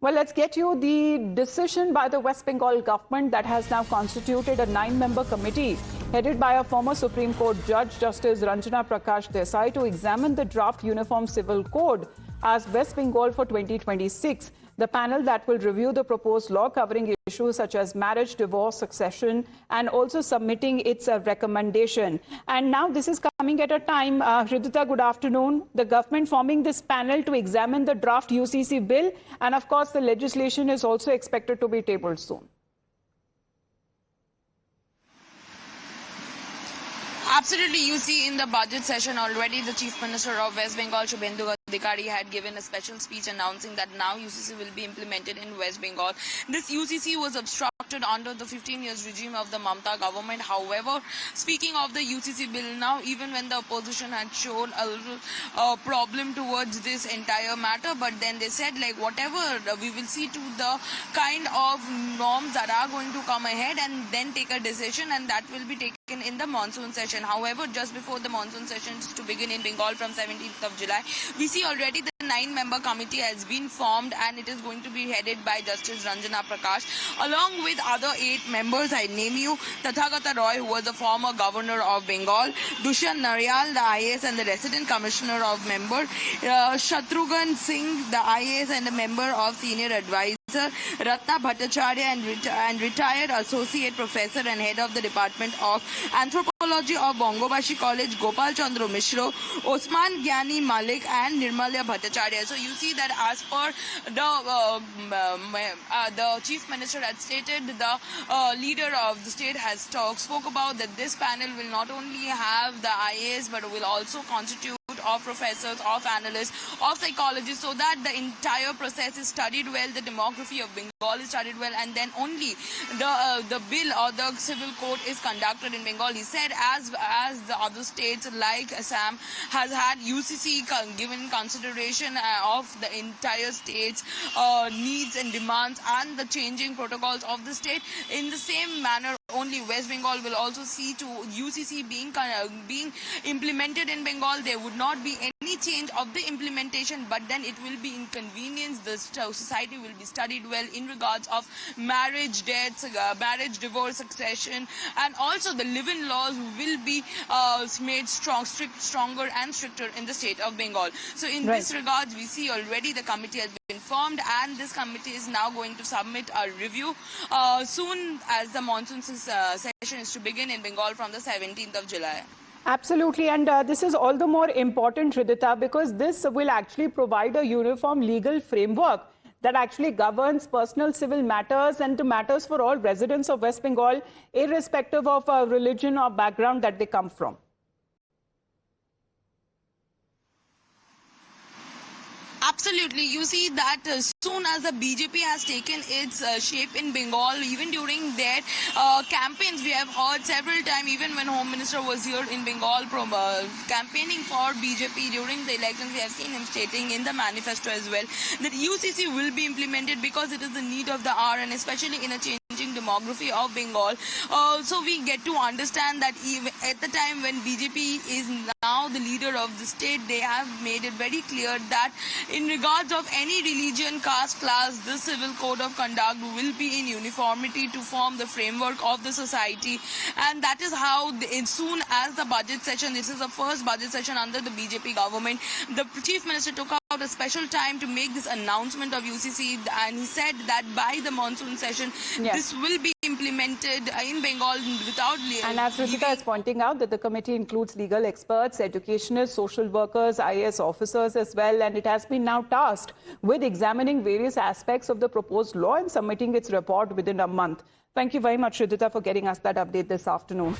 Well, let's get you the decision by the West Bengal government that has now constituted a 9-member committee headed by a former Supreme Court Judge, Justice Ranjana Prakash Desai, to examine the draft Uniform Civil Code as West Bengal for 2026. The panel that will review the proposed law covering issues such as marriage, divorce, succession, and also submitting its recommendation. And now this is coming at a time, Hridita, good afternoon. The government forming this panel to examine the draft UCC bill, and of course the legislation is also expected to be tabled soon. Absolutely. You see in the budget session already, the Chief Minister of West Bengal, Shubhendu Adhikari, had given a special speech announcing that now UCC will be implemented in West Bengal. This UCC was obstructed under the 15 years regime of the Mamata government. However, speaking of the UCC bill now, even when the opposition had shown a little problem towards this entire matter, but then they said, like, whatever, we will see to the kind of norms that are going to come ahead and then take a decision, and that will be taken in the monsoon session. However, just before the monsoon sessions to begin in Bengal from 17th of July, we see already the 9-member committee has been formed, and it is going to be headed by Justice Ranjana Prakash along with other 8 members. I name you: Tathagata Roy, who was the former governor of Bengal; Dushyant Naryal, the IAS and the resident commissioner of member; Shatrughan Singh, the IAS and a member of senior advisor; Ratna Bhattacharya, and retired associate professor and head of the Department of Anthropology of Bangabashi College, Gopal Chandra Mishra; Osman Gyani Malik, and Nirmalya Bhattacharya. So you see that as per the Chief Minister had stated, the leader of the state has spoke about that this panel will not only have the IAS but will also constitute of professors, of analysts, of psychologists, so that the entire process is studied well, the demography of Bengal is studied well, and then only the bill or the civil code is conducted in Bengal. He said as the other states like Assam has had UCC given consideration of the entire state's needs and demands and the changing protocols of the state, in the same manner only West Bengal will also see to UCC being implemented in Bengal. There would not be any change of the implementation, but then it will be inconvenience. The society will be studied well in regards of marriage, deaths, marriage, divorce, succession, and also the live-in laws will be made stronger and stricter in the state of Bengal. So in this regard, we see already the committee has been formed, and this committee is now going to submit a review soon as the monsoon session is to begin in Bengal from the 17th of July. Absolutely, and this is all the more important, Hridita, because this will actually provide a uniform legal framework that actually governs personal civil matters and to matters for all residents of West Bengal, irrespective of religion or background that they come from. Absolutely. You see that soon as the BJP has taken its shape in Bengal, even during their campaigns, we have heard several times, even when Home Minister was here in Bengal campaigning for BJP during the elections, we have seen him stating in the manifesto as well that UCC will be implemented because it is the need of the hour, and especially in a changing demography of Bengal. So we get to understand that even at the time when BJP is now the leader of the state, they have made it very clear that in regards of any religion, caste, class, this civil code of conduct will be in uniformity to form the framework of the society. And that is how, as soon as the budget session, this is the first budget session under the BJP government, the Chief Minister took out a special time to make this announcement of UCC, and he said that by the monsoon session, this will be implemented in Bengal without... And as Hridita is pointing out, that the committee includes legal experts, educationists, social workers, IAS officers as well, and it has been now tasked with examining various aspects of the proposed law and submitting its report within a month. Thank you very much, Hridita, for getting us that update this afternoon.